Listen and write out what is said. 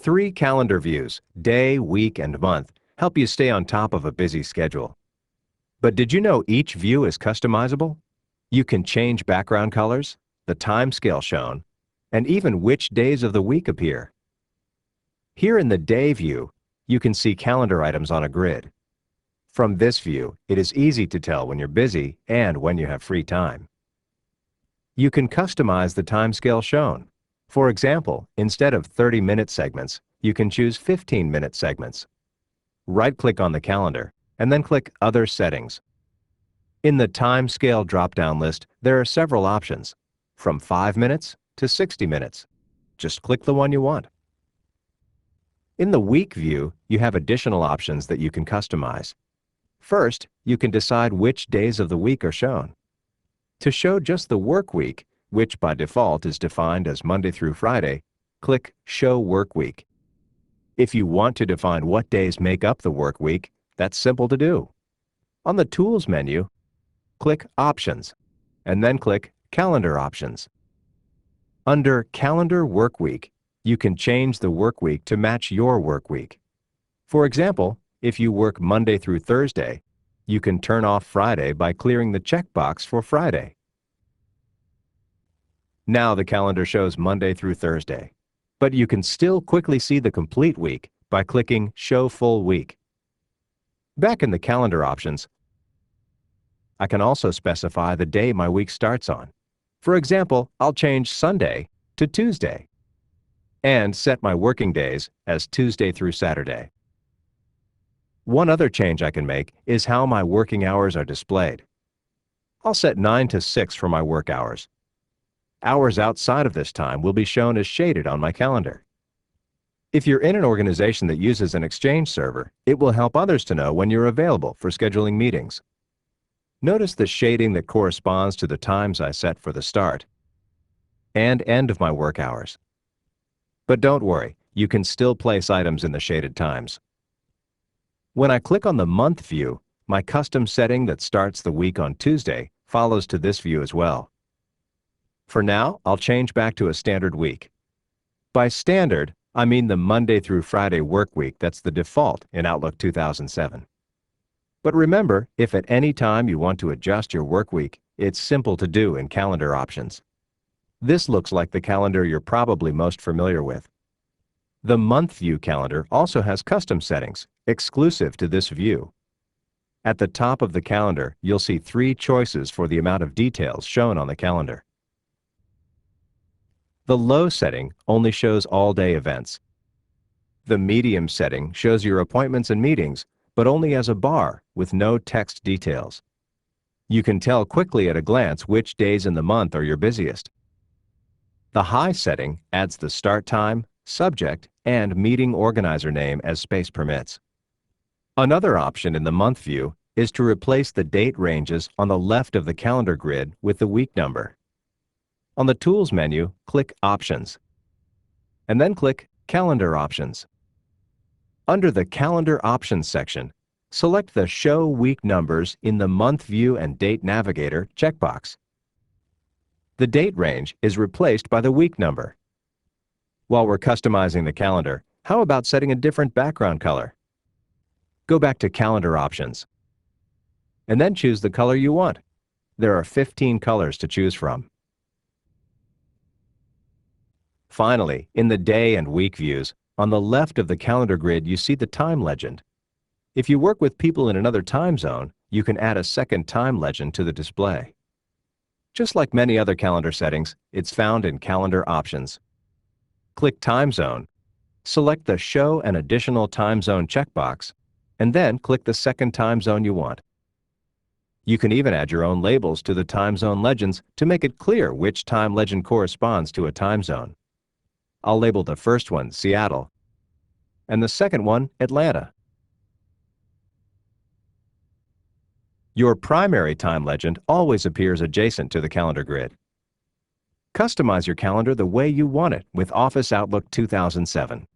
3 calendar views, day, week, and month, help you stay on top of a busy schedule. But did you know each view is customizable? You can change background colors, the time scale shown, and even which days of the week appear. Here in the Day view, you can see calendar items on a grid. From this view, it is easy to tell when you're busy and when you have free time. You can customize the time scale shown. For example, instead of 30-minute segments, you can choose 15-minute segments. Right-click on the calendar and then click Other Settings. In the Time Scale drop-down list, there are several options, from 5 minutes to 60 minutes. Just click the one you want. In the Week view, you have additional options that you can customize. First, you can decide which days of the week are shown. To show just the work week, which by default is defined as Monday through Friday, click Show Work Week. If you want to define what days make up the work week, that's simple to do. On the Tools menu, click Options, and then click Calendar Options. Under Calendar Work Week, you can change the work week to match your work week. For example, if you work Monday through Thursday, you can turn off Friday by clearing the checkbox for Friday. Now the calendar shows Monday through Thursday, but you can still quickly see the complete week by clicking Show Full Week. Back in the calendar options, I can also specify the day my week starts on. For example, I'll change Sunday to Tuesday and set my working days as Tuesday through Saturday. One other change I can make is how my working hours are displayed. I'll set 9 to 6 for my work hours. Hours outside of this time will be shown as shaded on my calendar. If you're in an organization that uses an Exchange server, it will help others to know when you're available for scheduling meetings. Notice the shading that corresponds to the times I set for the start and end of my work hours. But don't worry, you can still place items in the shaded times. When I click on the Month view, my custom setting that starts the week on Tuesday follows to this view as well. For now, I'll change back to a standard week. By standard, I mean the Monday through Friday work week that's the default in Outlook 2007. But remember, if at any time you want to adjust your work week, it's simple to do in Calendar Options. This looks like the calendar you're probably most familiar with. The Month View calendar also has custom settings, exclusive to this view. At the top of the calendar, you'll see 3 choices for the amount of details shown on the calendar. The Low setting only shows all-day events. The Medium setting shows your appointments and meetings, but only as a bar with no text details. You can tell quickly at a glance which days in the month are your busiest. The High setting adds the start time, subject, and meeting organizer name as space permits. Another option in the Month view is to replace the date ranges on the left of the calendar grid with the week number. On the Tools menu, click Options, and then click Calendar Options. Under the Calendar Options section, select the Show Week Numbers in the Month View and Date Navigator checkbox. The date range is replaced by the week number. While we're customizing the calendar, how about setting a different background color? Go back to Calendar Options, and then choose the color you want. There are 15 colors to choose from. Finally, in the Day and Week views, on the left of the calendar grid you see the time legend. If you work with people in another time zone, you can add a second time legend to the display. Just like many other calendar settings, it's found in Calendar Options. Click Time Zone, select the Show an Additional Time Zone checkbox, and then click the second time zone you want. You can even add your own labels to the time zone legends to make it clear which time legend corresponds to a time zone. I'll label the first one Seattle and the second one Atlanta. Your primary time legend always appears adjacent to the calendar grid. Customize your calendar the way you want it with Office Outlook 2007.